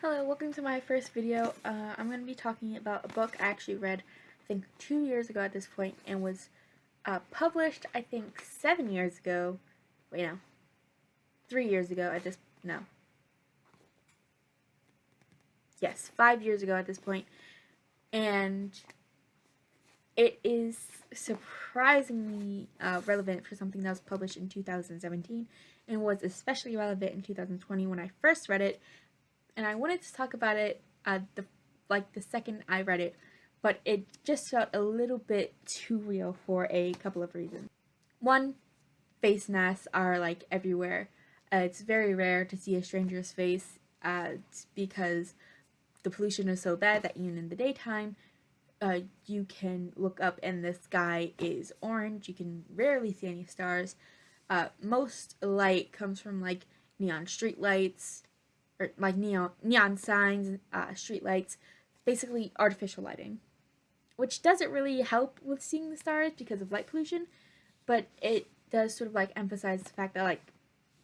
Hello, welcome to my first video. I'm going to be talking about a book I actually read, I think 2 years ago at this point, and was published, I think 7 years ago. Wait, no. 3 years ago at this, no. Yes, 5 years ago at this point. And it is surprisingly relevant for something that was published in 2017 and was especially relevant in 2020 when I first read it. And I wanted to talk about it the second I read it, but it just felt a little bit too real for a couple of reasons. One, face masks are like everywhere. It's very rare to see a stranger's face because the pollution is so bad that even in the daytime, you can look up and the sky is orange. You can rarely see any stars. Most light comes from like neon street lights, or like neon signs, street lights, basically artificial lighting, which doesn't really help with seeing the stars because of light pollution, but it does sort of like emphasize the fact that like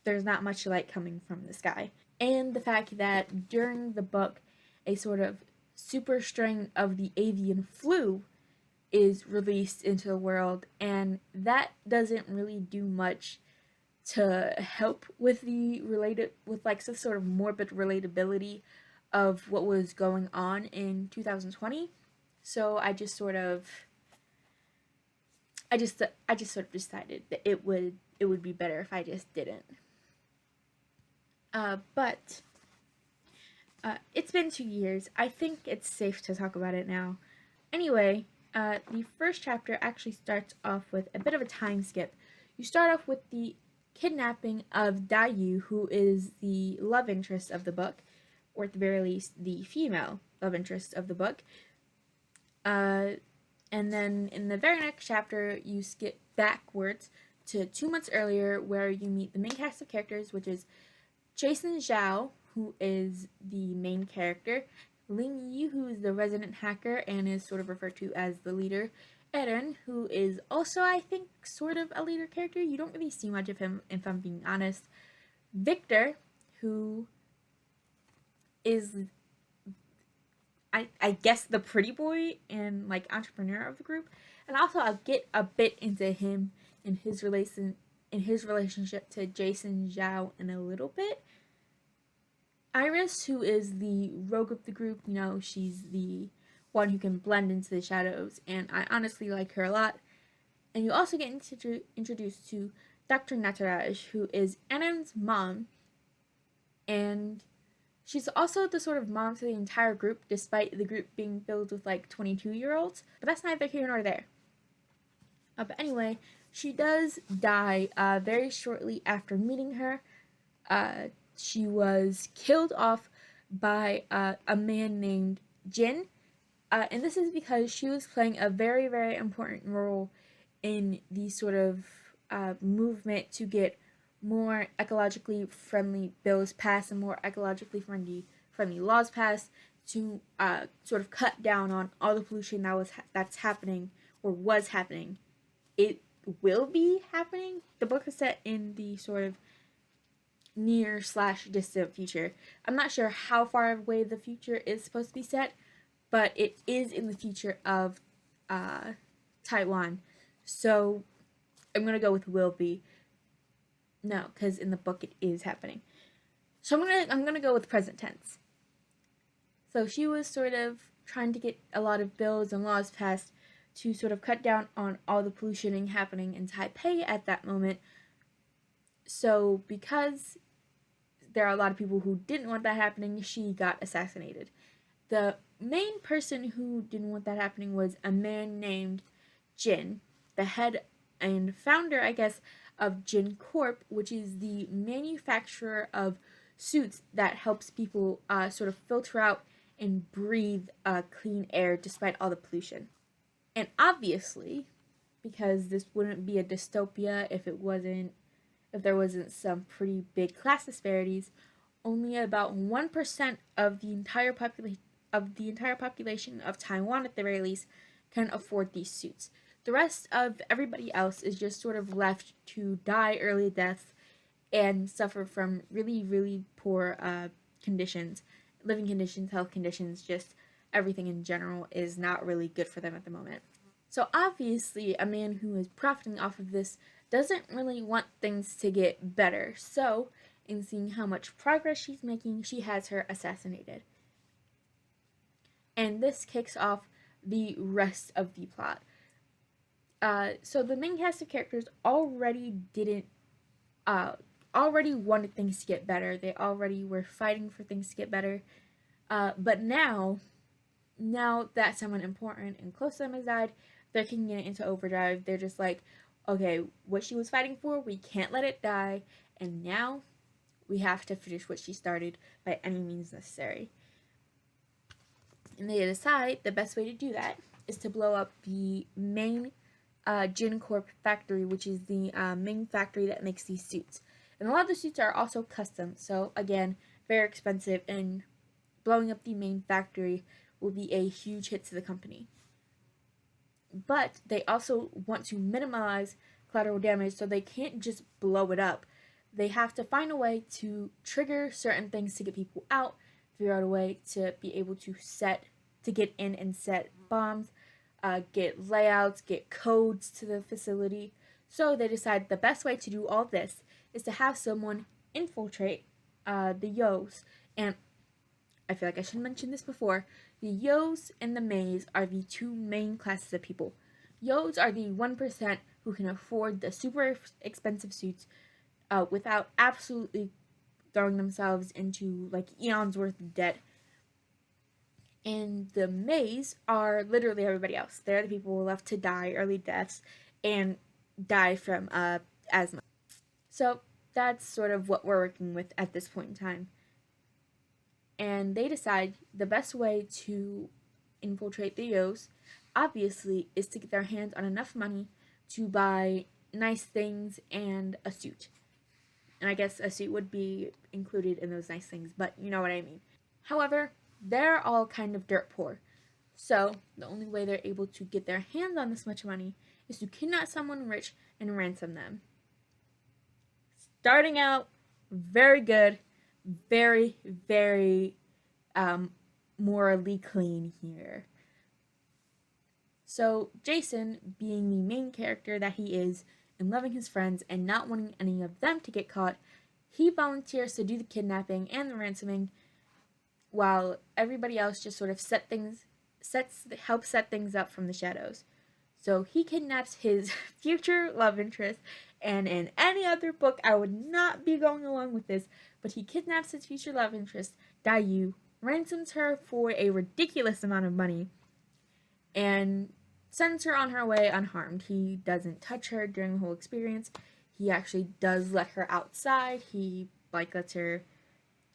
there's not much light coming from the sky. And the fact that during the book, a sort of super strain of the avian flu is released into the world, and that doesn't really do much to help with some sort of morbid relatability of what was going on in 2020. So I just sort of decided that it would be better if I just didn't. But it's been 2 years. I think it's safe to talk about it now. Anyway, the first chapter actually starts off with a bit of a time skip. You start off with the kidnapping of Dayu, who is the love interest of the book, or at the very least, the female love interest of the book. And then in the very next chapter, you skip backwards to 2 months earlier, where you meet the main cast of characters, which is Jason Zhao, who is the main character, Ling Yi, who is the resident hacker and is sort of referred to as the leader, Eren, who is also, I think, sort of a leader character. You don't really see much of him, if I'm being honest. Victor, who is, I guess, the pretty boy and, like, entrepreneur of the group. And also, I'll get a bit into him and his relationship to Jason Zhao in a little bit. Iris, who is the rogue of the group, she's the one who can blend into the shadows, and I honestly like her a lot. And you also get introduced to Dr. Nataraj, who is Anand's mom, and she's also the sort of mom to the entire group, despite the group being filled with like 22-year-olds, but that's neither here nor there. But anyway, she does die very shortly after meeting her. She was killed off by a man named Jin. And this is because she was playing a very, very important role in the sort of movement to get more ecologically friendly bills passed and more ecologically friendly laws passed to sort of cut down on all the pollution that's happening or was happening. It will be happening. The book is set in the sort of near/distant future. I'm not sure how far away the future is supposed to be set, but it is in the future of Taiwan. So I'm going to go with will be. No, because in the book it is happening. So I'm gonna go with present tense. So she was sort of trying to get a lot of bills and laws passed to sort of cut down on all the pollution happening in Taipei at that moment. So because there are a lot of people who didn't want that happening, she got assassinated. The main person who didn't want that happening was a man named Jin, the head and founder, I guess, of Jin Corp, which is the manufacturer of suits that helps people sort of filter out and breathe clean air despite all the pollution. And obviously, because this wouldn't be a dystopia if there wasn't some pretty big class disparities, only about 1% of the entire population of Taiwan, at the very least, can afford these suits. The rest of everybody else is just sort of left to die early deaths and suffer from really, really poor conditions. living conditions, health conditions, just everything in general is not really good for them at the moment. So obviously, a man who is profiting off of this doesn't really want things to get better. So, in seeing how much progress she's making, she has her assassinated. And this kicks off the rest of the plot. So the main cast of characters uh, already wanted things to get better. They already were fighting for things to get better. But now that someone important and close to them has died, they're kicking it into overdrive. They're just like, okay, what she was fighting for, we can't let it die, and now we have to finish what she started by any means necessary. And they decide the best way to do that is to blow up the main Gin Corp factory, which is the main factory that makes these suits. And a lot of the suits are also custom, so again, very expensive, and blowing up the main factory will be a huge hit to the company. But they also want to minimize collateral damage, so they can't just blow it up. They have to find a way to trigger certain things to get people out, figure out a way to be able to get in and set bombs, get layouts, get codes to the facility. So they decide the best way to do all this is to have someone infiltrate the Yos. And I feel like I should mention this before. The Yos and the Mays are the two main classes of people. Yos are the 1% who can afford the super expensive suits without absolutely throwing themselves into like eons worth of debt. And the Mays are literally everybody else. They're the people left to die early deaths and die from asthma. So that's sort of what we're working with at this point in time. And they decide the best way to infiltrate the Yos, obviously, is to get their hands on enough money to buy nice things and a suit. And I guess a suit would be included in those nice things, but you know what I mean. However, they're all kind of dirt poor. So the only way they're able to get their hands on this much money is to kidnap someone rich and ransom them. Starting out very good, very, very morally clean here. So Jason, being the main character that he is, and loving his friends and not wanting any of them to get caught, he volunteers to do the kidnapping and the ransoming, while everybody else just sort of helps set things up from the shadows. So he kidnaps his future love interest, and in any other book I would not be going along with this, but he kidnaps his future love interest, Dayu, ransoms her for a ridiculous amount of money, and sends her on her way unharmed. He doesn't touch her during the whole experience. He actually does let her outside. He lets her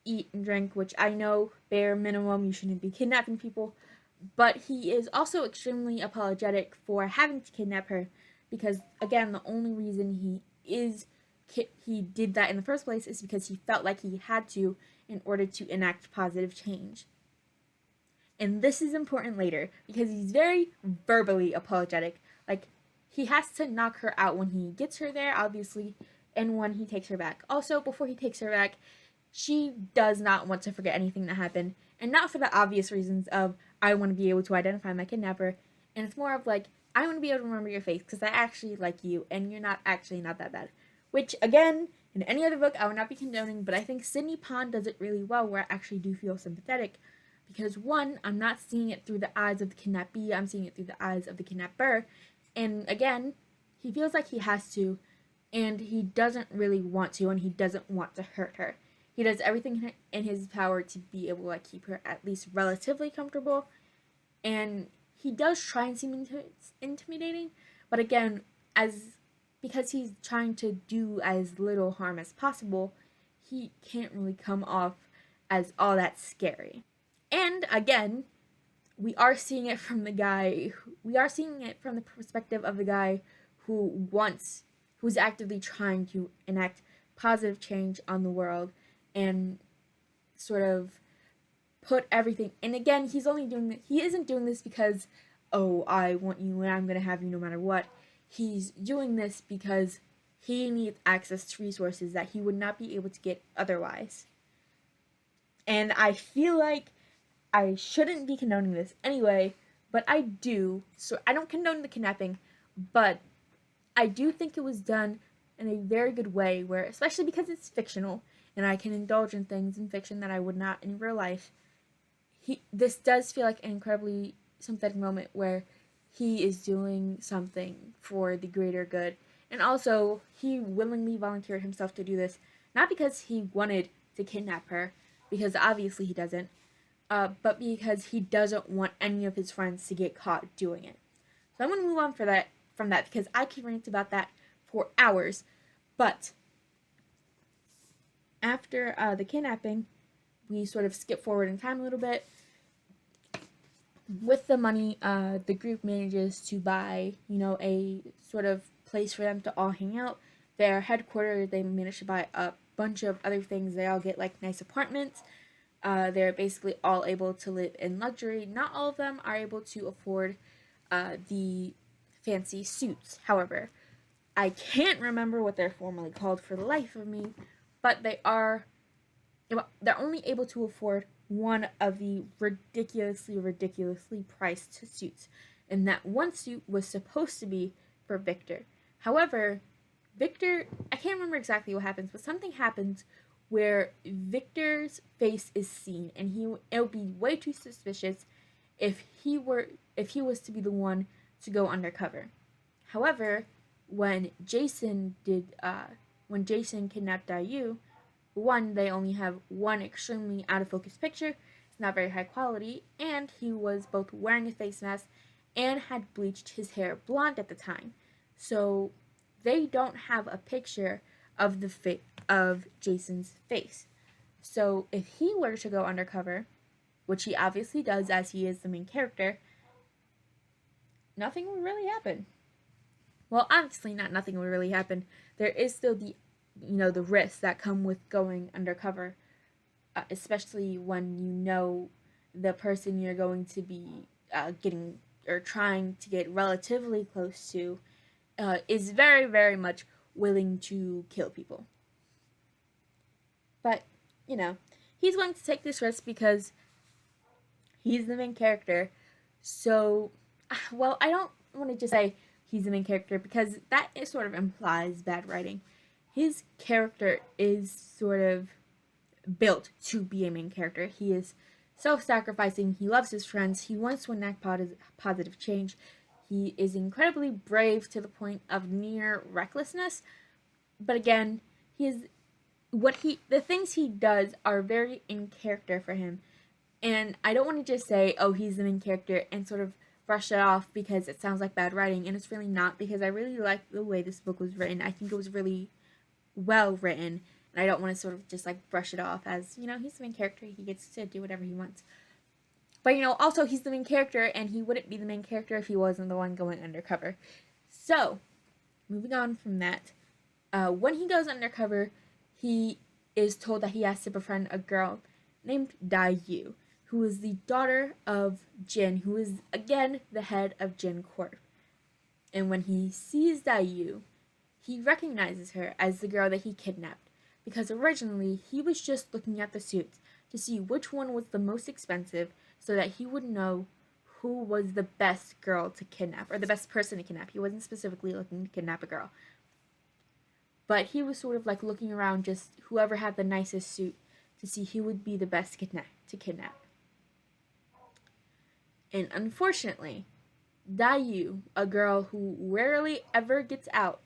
eat and drink, which I know, bare minimum, you shouldn't be kidnapping people. But he is also extremely apologetic for having to kidnap her, because again, the only reason he did that in the first place is because he felt like he had to in order to enact positive change. And this is important later because he's very verbally apologetic. Like, he has to knock her out when he gets her there, obviously, and when he takes her back. Also, before he takes her back, she does not want to forget anything that happened, and not for the obvious reasons of, I want to be able to identify my kidnapper, and it's more of like, I want to be able to remember your face because I actually like you, and you're not that bad. Which, again, in any other book, I would not be condoning, but I think Sydney Pond does it really well, where I actually do feel sympathetic. Because one, I'm not seeing it through the eyes of the kidnappee, I'm seeing it through the eyes of the kidnapper. And again, he feels like he has to, and he doesn't really want to, and he doesn't want to hurt her. He does everything in his power to be able to keep her at least relatively comfortable. And he does try and seem intimidating, but again, because he's trying to do as little harm as possible, he can't really come off as all that scary. And again, we are seeing it from the perspective of the guy who's actively trying to enact positive change on the world and sort of put everything. And again, he isn't doing this because, oh, I want you and I'm going to have you no matter what. He's doing this because he needs access to resources that he would not be able to get otherwise. And I feel like I shouldn't be condoning this anyway, but I do. So I don't condone the kidnapping, but I do think it was done in a very good way, where, especially because it's fictional and I can indulge in things in fiction that I would not in real life, this does feel like an incredibly sympathetic moment where he is doing something for the greater good. And also, he willingly volunteered himself to do this, not because he wanted to kidnap her, because obviously he doesn't, but because he doesn't want any of his friends to get caught doing it. So I'm going to move on from that because I could rant about that for hours. But after the kidnapping, we sort of skip forward in time a little bit. With the money, the group manages to buy, a sort of place for them to all hang out. Their headquarters, they manage to buy a bunch of other things. They all get like nice apartments. They're basically all able to live in luxury. Not all of them are able to afford the fancy suits. However, I can't remember what they're formally called for the life of me, but they're only able to afford one of the ridiculously priced suits. And that one suit was supposed to be for Victor. However, Victor, I can't remember exactly what happens, but something happens where Victor's face is seen, and it would be way too suspicious if he was to be the one to go undercover. However, when Jason kidnapped Dayu, one, they only have one extremely out of focus picture. It's not very high quality, and he was both wearing a face mask and had bleached his hair blonde at the time. So they don't have a picture of of Jason's face. So if he were to go undercover, which he obviously does as he is the main character, nothing would really happen. Well, obviously not nothing would really happen. There is still the risks that come with going undercover, especially when you know the person you're going to be getting or trying to get relatively close to is very, very much willing to kill people. But, he's going to take this risk because he's the main character. So, well, I don't want to just say he's the main character because that sort of implies bad writing. His character is sort of built to be a main character. He is self-sacrificing. He loves his friends. He wants to enact positive change. He is incredibly brave to the point of near recklessness. But again, the things he does are very in character for him. And I don't want to just say, oh, he's the main character and sort of brush it off because it sounds like bad writing, and it's really not, because I really like the way this book was written. I think it was really well written, and I don't want to sort of just like brush it off as, he's the main character, he gets to do whatever he wants. But also he's the main character, and he wouldn't be the main character if he wasn't the one going undercover. So, moving on from that, when he goes undercover, he is told that he has to befriend a girl named Dayu, who is the daughter of Jin, who is again the head of Jin Corp. And when he sees Dayu, he recognizes her as the girl that he kidnapped, because originally he was just looking at the suits to see which one was the most expensive so that he would know who was the best girl to kidnap, or the best person to kidnap. He wasn't specifically looking to kidnap a girl. But he was sort of like looking around just whoever had the nicest suit to see who would be the best to kidnap. And unfortunately, Dayu, a girl who rarely ever gets out,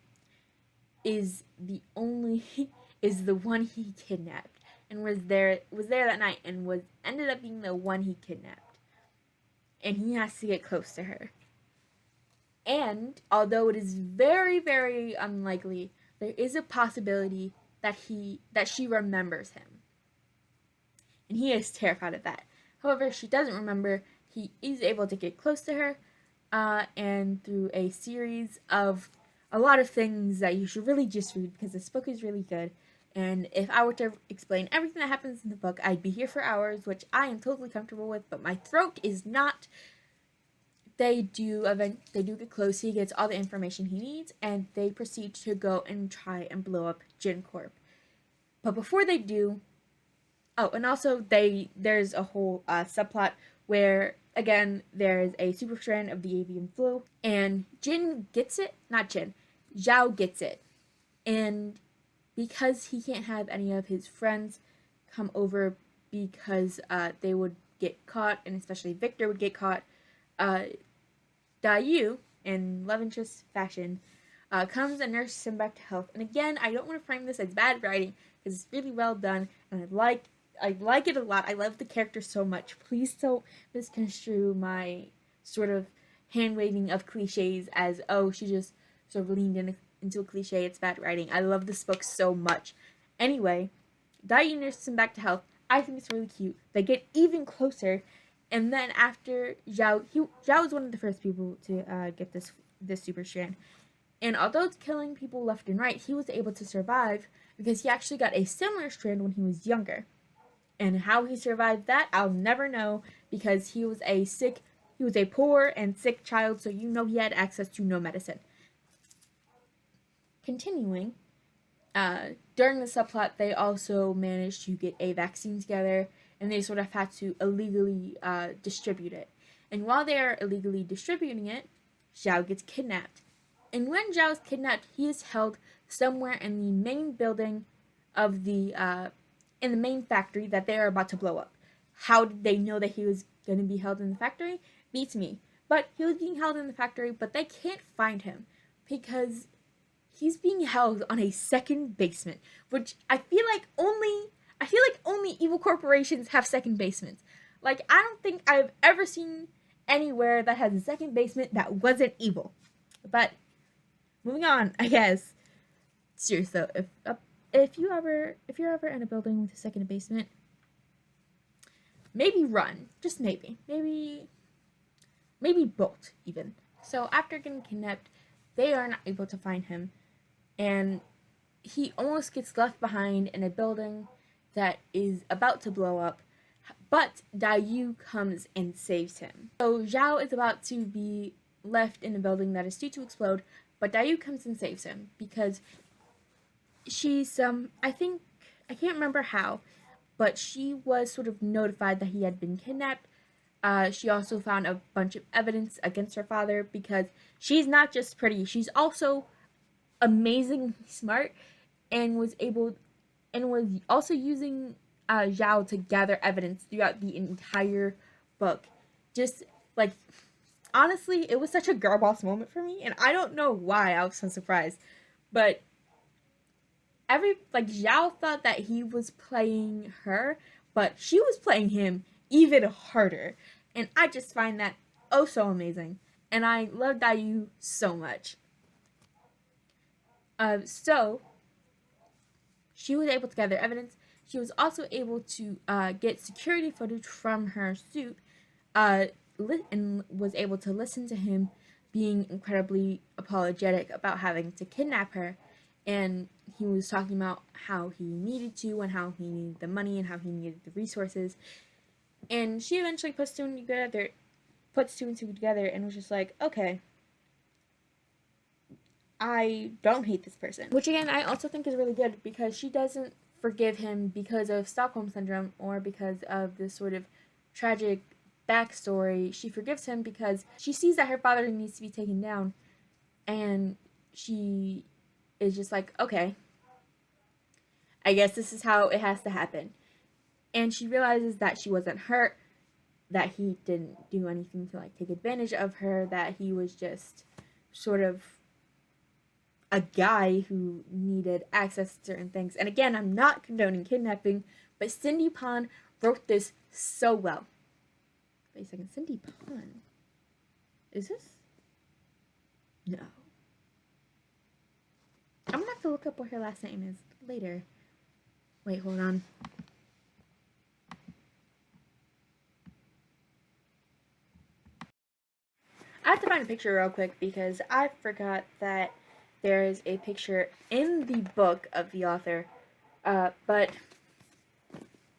is the one he kidnapped, and was there that night, and ended up being the one he kidnapped. And he has to get close to her. And although it is very, very unlikely, there is a possibility that she remembers him. And he is terrified of that. However, she doesn't remember. He is able to get close to her, and through a series of a lot of things that you should really just read, because this book is really good. And if I were to explain everything that happens in the book, I'd be here for hours, which I am totally comfortable with, but my throat is not. They do get close. He gets all the information he needs, and they proceed to go and try and blow up Jin Corp. But before they do, Oh, and also there's a whole subplot where again there's a super strand of the avian flu, and Jin gets it, not Jin, Zhao gets it, and because he can't have any of his friends come over because they would get caught, and especially Victor would get caught, Dayu, in love interest fashion, comes and nurses him back to health. And again, I don't want to frame this as bad writing because it's really well done, and I like it a lot. I love the character so much. Please don't misconstrue my sort of hand waving of cliches as, oh, she just sort of leaned into a cliche. It's bad writing. I love this book so much. Anyway, Dayu nurses him back to health. I think it's really cute. They get even closer, and then after Zhao was one of the first people to get this super strand. And although it's killing people left and right, he was able to survive because he actually got a similar strand when he was younger. And how he survived that, I'll never know because he was a poor and sick child, so you know he had access to no medicine. Continuing, during the subplot, they also managed to get a vaccine together, and they sort of had to illegally distribute it. And while they are illegally distributing it, Zhao gets kidnapped. And when Zhao is kidnapped, he is held somewhere in the main building of in the main factory that they are about to blow up. How did they know that he was going to be held in the factory? Beats me. But he was being held in the factory, but they can't find him because he's being held on a second basement, which I feel like only evil corporations have second basements. Like, I don't think I've ever seen anywhere that has a second basement that wasn't evil. But moving on, I guess. Seriously though, if you're ever in a building with a second basement, maybe run, just maybe bolt even. So after getting kidnapped, they are not able to find him, and he almost gets left behind in a building that is about to blow up, but Dayu comes and saves him. So Zhao is about to be left in a building that is due to explode, but Dayu comes and saves him because she's I can't remember how, but she was sort of notified that he had been kidnapped. She also found a bunch of evidence against her father because she's not just pretty, she's also amazingly smart, and was also using Zhao to gather evidence throughout the entire book. Just like, honestly, it was such a girl boss moment for me, and I don't know why I was so surprised, but Zhao thought that he was playing her, but she was playing him even harder, and I just find that oh so amazing, and I love Dayu so much. So she was able to gather evidence. She was also able to get security footage from her suit, and was able to listen to him being incredibly apologetic about having to kidnap her. And he was talking about how he needed to, and how he needed the money, and how he needed the resources. And she eventually puts two and two together, and was just like, okay, I don't hate this person. Which again, I also think is really good because she doesn't forgive him because of Stockholm Syndrome or because of this sort of tragic backstory. She forgives him because she sees that her father needs to be taken down, and she is just like, okay, I guess this is how it has to happen. And she realizes that she wasn't hurt, that he didn't do anything to like take advantage of her, that he was just sort of a guy who needed access to certain things. And again, I'm not condoning kidnapping, but Cindy Pon wrote this so well. Wait a second, Cindy Pon? Is this? No. I'm gonna have to look up what her last name is later. Wait, hold on. I have to find a picture real quick because I forgot that there is a picture in the book of the author. But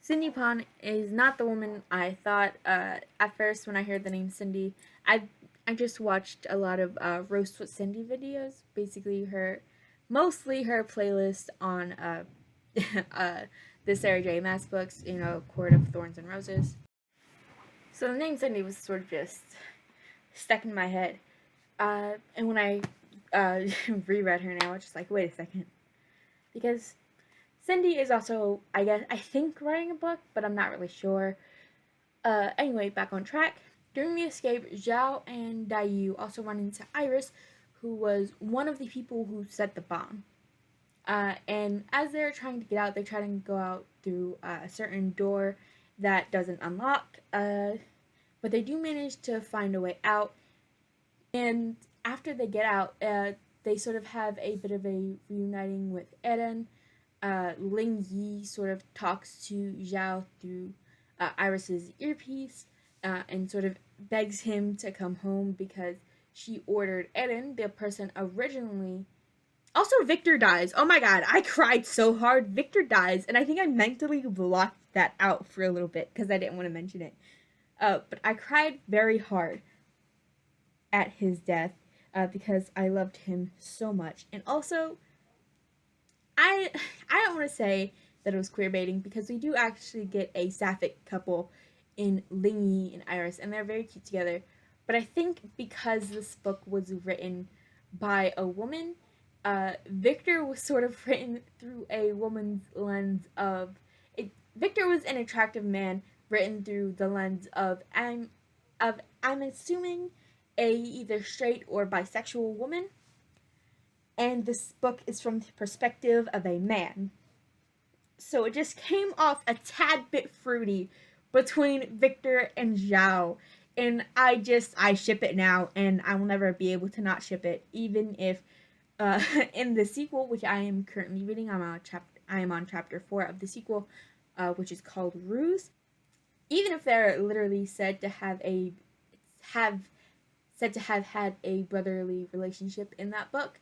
Cindy Pon is not the woman I thought at first when I heard the name Cindy. I just watched a lot of Roast with Cindy videos. Basically, mostly her playlist on the Sarah J. Maas books, Court of Thorns and Roses. So the name Cindy was sort of just stuck in my head. And when I reread her now, I was just like, wait a second. Because Cindy is also, I think writing a book, but I'm not really sure. Anyway, back on track. During the escape, Zhao and Dayu also run into Iris, who was one of the people who set the bomb. And as they're trying to get out, they try to go out through a certain door that doesn't unlock. But they do manage to find a way out. And after they get out, they sort of have a bit of a reuniting with Eren. Ling Yi sort of talks to Zhao through Iris's earpiece and sort of begs him to come home because she ordered Eren, the person originally. Also, Victor dies. Oh my god, I cried so hard. Victor dies, and I think I mentally blocked that out for a little bit because I didn't want to mention it. But I cried very hard at his death because I loved him so much. And also, I don't want to say that it was queer baiting because we do actually get a sapphic couple in Ling Yi and Iris, and they're very cute together. But I think because this book was written by a woman, Victor was sort of written through a woman's lens of it. Victor was an attractive man written through the lens of I'm assuming a either straight or bisexual woman, and this book is from the perspective of a man. So it just came off a tad bit fruity between Victor and Zhao. And I ship it now, and I will never be able to not ship it, even if in the sequel, which I am currently reading, I am on chapter 4 of the sequel, which is called Ruse. Even if they're literally said to have had a brotherly relationship in that book,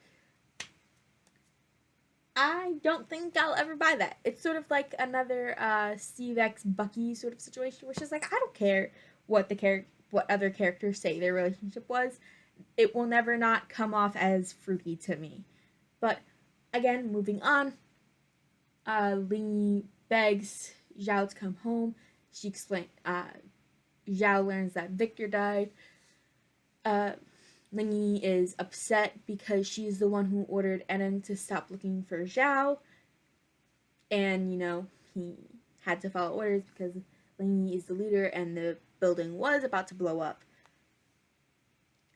I don't think I'll ever buy that. It's sort of like another Steve X Bucky sort of situation, which is like, I don't care what what other characters say their relationship was. It will never not come off as fruity to me. But again, moving on, Ling begs Zhao to come home. She explains. Zhao learns that Victor died. Ling Yi is upset because she's the one who ordered Eren to stop looking for Zhao. And, he had to follow orders because Ling Yi is the leader and the building was about to blow up.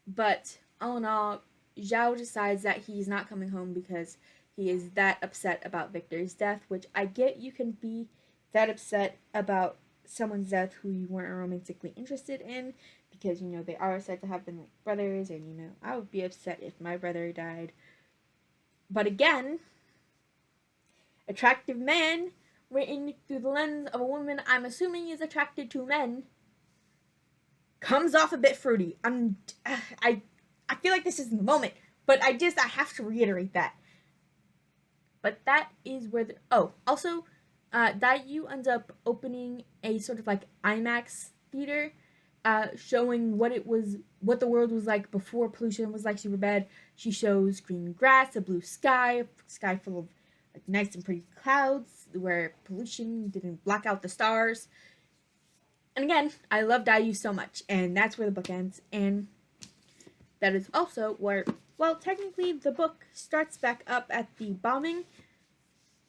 But, all in all, Zhao decides that he's not coming home because he is that upset about Victor's death, which I get you can be that upset about someone's death who you weren't romantically interested in, because they are said to have been like brothers, and I would be upset if my brother died. But again, attractive man written through the lens of a woman I'm assuming is attracted to men comes off a bit fruity. I feel like this isn't the moment, but I have to reiterate that. But that is where also Dayu ends up opening a sort of like IMAX theater, showing what the world was like before pollution was like super bad. She shows green grass, a blue sky, a sky full of like nice and pretty clouds where pollution didn't black out the stars. And again, I love Dayu so much, and that's where the book ends. And that is also where, well, technically the book starts back up at the bombing.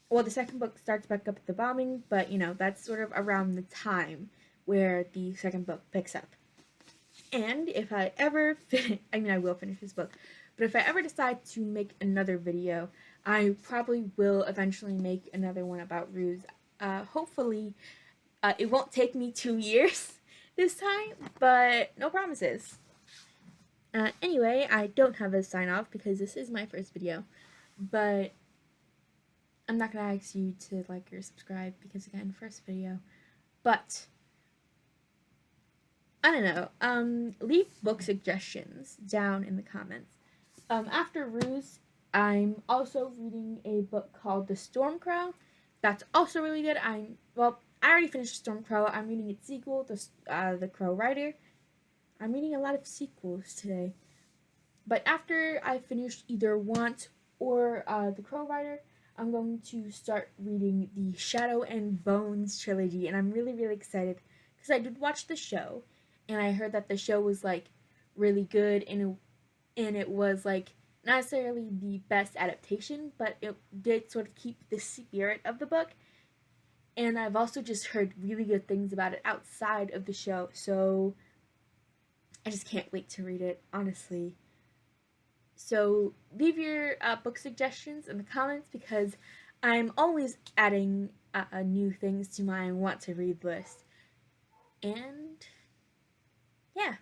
Well, the second book starts back up at the bombing, but that's sort of around the time where the second book picks up. And if I ever I will finish this book, but if I ever decide to make another video, I probably will eventually make another one about Ruse. Hopefully, it won't take me 2 years this time, but no promises. Anyway, I don't have a sign off because this is my first video, but I'm not going to ask you to like or subscribe because, again, first video. But I don't know. Leave book suggestions down in the comments. After Ruse, I'm also reading a book called The Storm Crow. That's also really good. I already finished Storm Crow. I'm reading its sequel, The Crow Rider. I'm reading a lot of sequels today. But after I finish either Want or The Crow Rider, I'm going to start reading the Shadow and Bones trilogy, and I'm really, really excited because I did watch the show, and I heard that the show was like really good, and it was like not necessarily the best adaptation, but it did sort of keep the spirit of the book. And I've also just heard really good things about it outside of the show, so I just can't wait to read it, honestly. So leave your book suggestions in the comments because I'm always adding new things to my want to read list. And yeah,